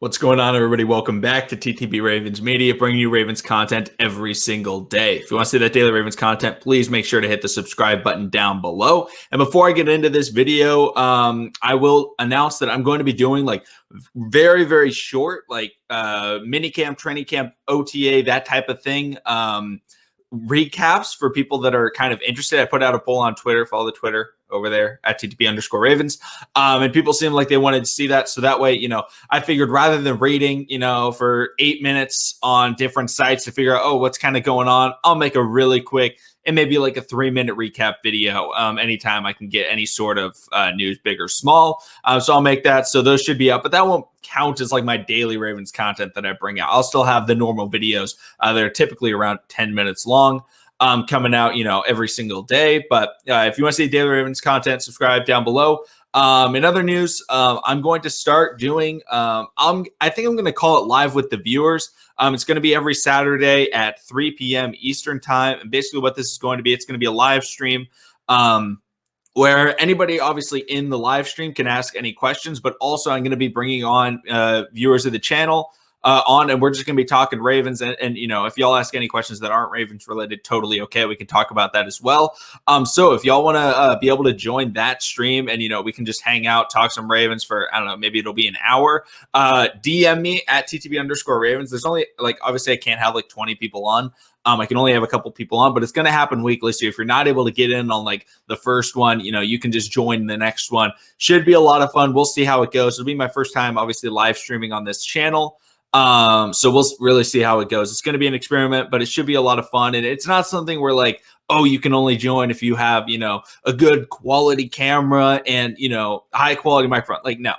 What's going on, everybody? Welcome back to TTB Ravens Media, bringing you Ravens content every single day. If you want to see that daily Ravens content, please make sure to hit the subscribe button down below. And before I get into this video, I will announce that I'm going to be doing like very, very short, like minicamp, training camp, OTA, that type of thing. Recaps for people that are kind of interested. I put out a poll on Twitter. Follow the Twitter over there at TTB_Ravens. And people seem like they wanted to see that. So that way, I figured rather than reading, for 8 minutes on different sites to figure out, oh, what's kind of going on, I'll make a really quick and maybe like a 3-minute recap video anytime I can get any sort of news, big or small. So I'll make that. So those should be up, but that won't count as like my daily Ravens content that I bring out. I'll still have the normal videos that are typically around 10 minutes long. Coming out, every single day. But if you want to see daily Ravens content, subscribe down below. In other news, I'm going to start doing, I think I'm going to call it Live with the Viewers. It's going to be every Saturday at 3 p.m. Eastern time. And basically what this is going to be, it's going to be a live stream where anybody obviously in the live stream can ask any questions, but also I'm going to be bringing on viewers of the channel and we're just going to be talking Ravens. And if y'all ask any questions that aren't Ravens related, totally okay. We can talk about that as well. So if y'all want to be able to join that stream and, we can just hang out, talk some Ravens for, I don't know, maybe it'll be an hour, DM me at TTB_Ravens. There's only obviously I can't have 20 people on. I can only have a couple people on, but it's going to happen weekly. So if you're not able to get in on the first one, you can just join the next one. Should be a lot of fun. We'll see how it goes. It'll be my first time, obviously, live streaming on this channel. So we'll really see how it goes. It's going to be an experiment, but it should be a lot of fun. And it's not something where oh, you can only join if you have, a good quality camera and, high quality microphone. No,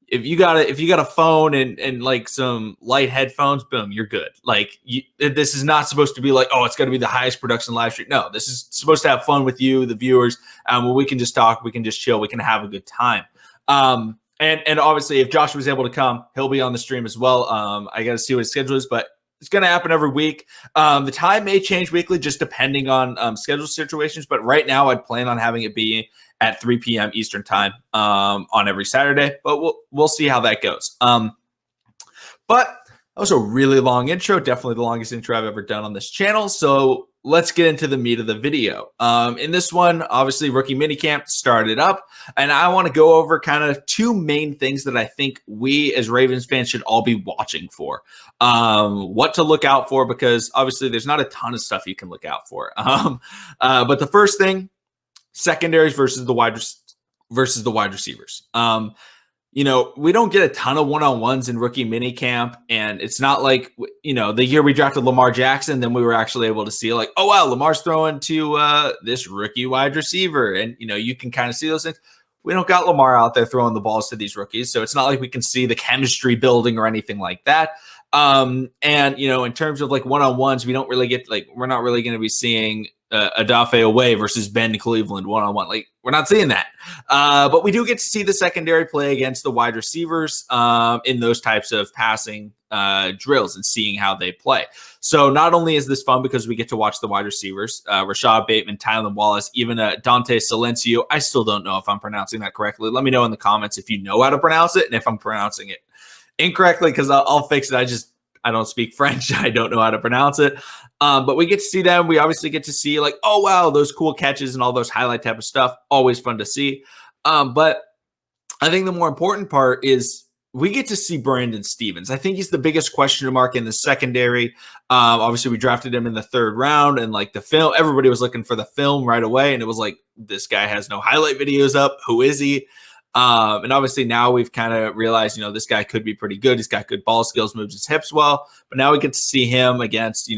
if you got a phone and some light headphones, boom, you're good. This is not supposed to be oh, it's going to be the highest production live stream. No, this is supposed to have fun with you, the viewers, where we can just talk, we can just chill, we can have a good time. And obviously, if Josh was able to come, he'll be on the stream as well. I got to see what his schedule is, but it's going to happen every week. The time may change weekly, just depending on schedule situations. But right now, I'd plan on having it be at 3 p.m. Eastern time on every Saturday. But we'll see how that goes. But that was a really long intro, definitely the longest intro I've ever done on this channel. So let's get into the meat of the video. In this one, obviously, rookie minicamp started up, and I want to go over kind of two main things that I think we as Ravens fans should all be watching for. What to look out for, because obviously there's not a ton of stuff you can look out for. But the first thing, secondaries versus the wide receivers. We don't get a ton of one-on-ones in rookie minicamp, and it's not like, the year we drafted Lamar Jackson, then we were actually able to see oh, wow, Lamar's throwing to this rookie wide receiver. And, you can kind of see those things. We don't got Lamar out there throwing the balls to these rookies, so it's not like we can see the chemistry building or anything like that. And, in terms of one-on-ones, we don't really get we're not really going to be seeing Adafe Away versus Ben Cleveland one-on-one. We're not seeing that. But we do get to see the secondary play against the wide receivers in those types of passing drills and seeing how they play. So not only is this fun because we get to watch the wide receivers, Rashad Bateman, Tylan Wallace, even Dante Silencio. I still don't know if I'm pronouncing that correctly. Let me know in the comments if you know how to pronounce it and if I'm pronouncing it incorrectly, because I'll fix it. I don't speak French. I don't know how to pronounce it. But we get to see them. We obviously get to see oh, wow, those cool catches and all those highlight type of stuff. Always fun to see. But I think the more important part is we get to see Brandon Stephens. I think he's the biggest question mark in the secondary. Obviously, we drafted him in the 3rd round, and the film, everybody was looking for the film right away. And it was this guy has no highlight videos up. Who is he? And obviously now we've kind of realized, this guy could be pretty good. He's got good ball skills, moves his hips well. But now we get to see him against,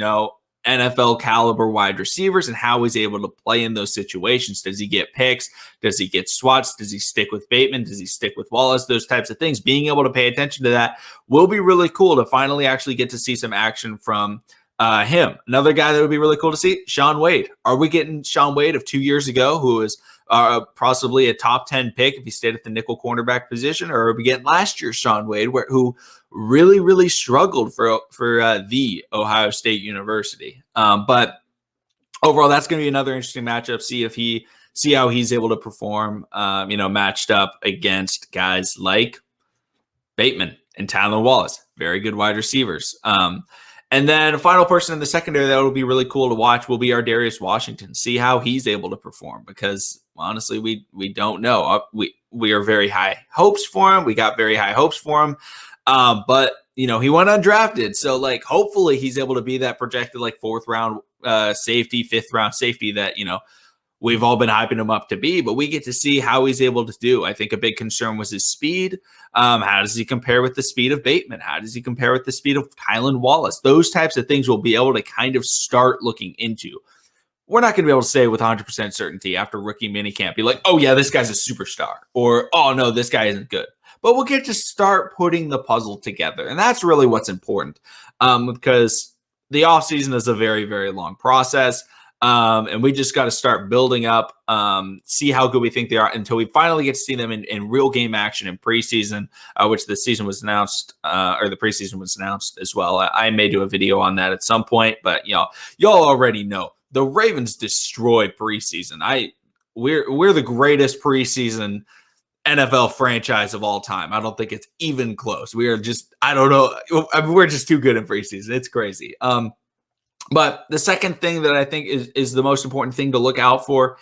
NFL caliber wide receivers and how he's able to play in those situations. Does he get picks? Does he get swats? Does he stick with Bateman? Does he stick with Wallace? Those types of things. Being able to pay attention to that will be really cool to finally actually get to see some action from him. Another guy that would be really cool to see, Shaun Wade. Are we getting Shaun Wade of 2 years ago, who is possibly a top 10 pick if he stayed at the nickel cornerback position, or are we getting last year's Shaun Wade, who really, really struggled for the Ohio State University? But overall, that's going to be another interesting matchup. See how he's able to perform, matched up against guys like Bateman and Tylen Wallace, very good wide receivers. And then a final person in the secondary that will be really cool to watch will be our Darius Washington. See how he's able to perform, because honestly, we don't know. We are very high hopes for him. We got very high hopes for him, but he went undrafted, so like hopefully he's able to be that projected like 4th round safety, 5th round safety that we've all been hyping him up to be, but we get to see how he's able to do. I think a big concern was his speed. How does he compare with the speed of Bateman? How does he compare with the speed of Tylen Wallace? Those types of things we'll be able to kind of start looking into. We're not going to be able to say with 100% certainty after rookie minicamp, be like, oh yeah, this guy's a superstar, or oh no, this guy isn't good. But we'll get to start putting the puzzle together. And that's really what's important, because the offseason is a very, very long process. And we just got to start building up, see how good we think they are until we finally get to see them in real game action in preseason, which the season was announced, or the preseason was announced as well. I may do a video on that at some point, but y'all already know the Ravens destroy preseason. We're the greatest preseason NFL franchise of all time. I don't think it's even close. We are just, I don't know. I mean, we're just too good in preseason. It's crazy. But the second thing that I think is the most important thing to look out for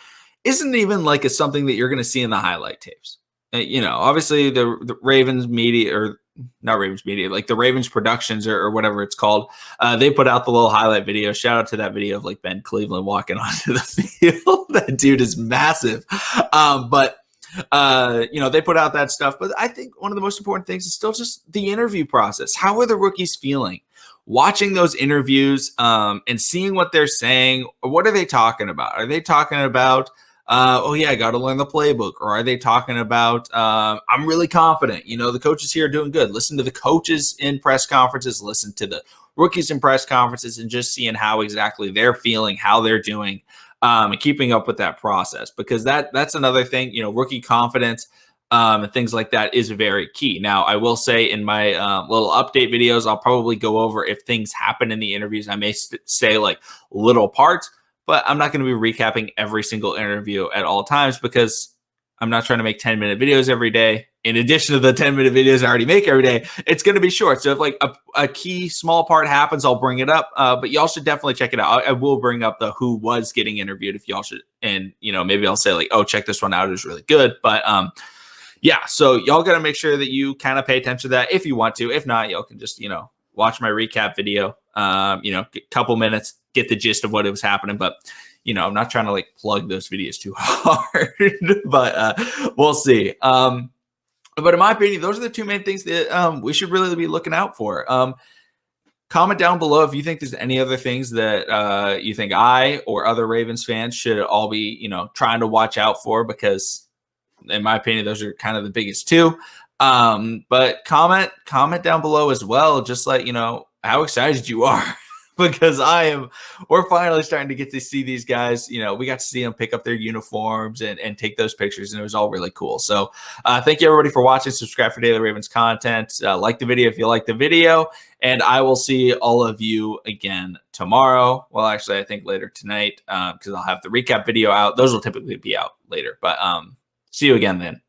isn't even like it's something that you're going to see in the highlight tapes. Obviously the Ravens media, or not Ravens media, like the Ravens productions or whatever it's called, they put out the little highlight video. Shout out to that video of like Ben Cleveland walking onto the field. That dude is massive. But they put out that stuff. But I think one of the most important things is still just the interview process. How are the rookies feeling? Watching those interviews and seeing what they're saying. What are they talking about? Are they talking about, oh yeah, I got to learn the playbook? Or are they talking about, I'm really confident, the coaches here are doing good. Listen to the coaches in press conferences, listen to the rookies in press conferences, and just seeing how exactly they're feeling, how they're doing, and keeping up with that process. Because that's another thing, rookie confidence, and things like that is very key. Now, I will say in my little update videos, I'll probably go over if things happen in the interviews. I may say like little parts, but I'm not going to be recapping every single interview at all times, because I'm not trying to make 10-minute videos every day. In addition to the 10-minute videos I already make every day, it's going to be short. So if like a key small part happens, I'll bring it up. But y'all should definitely check it out. I will bring up the who was getting interviewed if y'all should. And, maybe I'll say like, oh, check this one out. It was really good. But yeah, so y'all got to make sure that you kind of pay attention to that if you want to. If not, y'all can just, watch my recap video, couple minutes, get the gist of what it was happening. But, I'm not trying to like plug those videos too hard, but we'll see. But in my opinion, those are the two main things that we should really be looking out for. Comment down below if you think there's any other things that you think I or other Ravens fans should all be, trying to watch out for, because in my opinion, those are kind of the biggest two. But comment down below as well. Just let how excited you are, because we're finally starting to get to see these guys. We got to see them pick up their uniforms and take those pictures, and it was all really cool. So thank you everybody for watching. Subscribe for daily Ravens content. Like the video if you like the video, and I will see all of you again tomorrow. Well, actually, I think later tonight, because I'll have the recap video out. Those will typically be out later, but see you again then.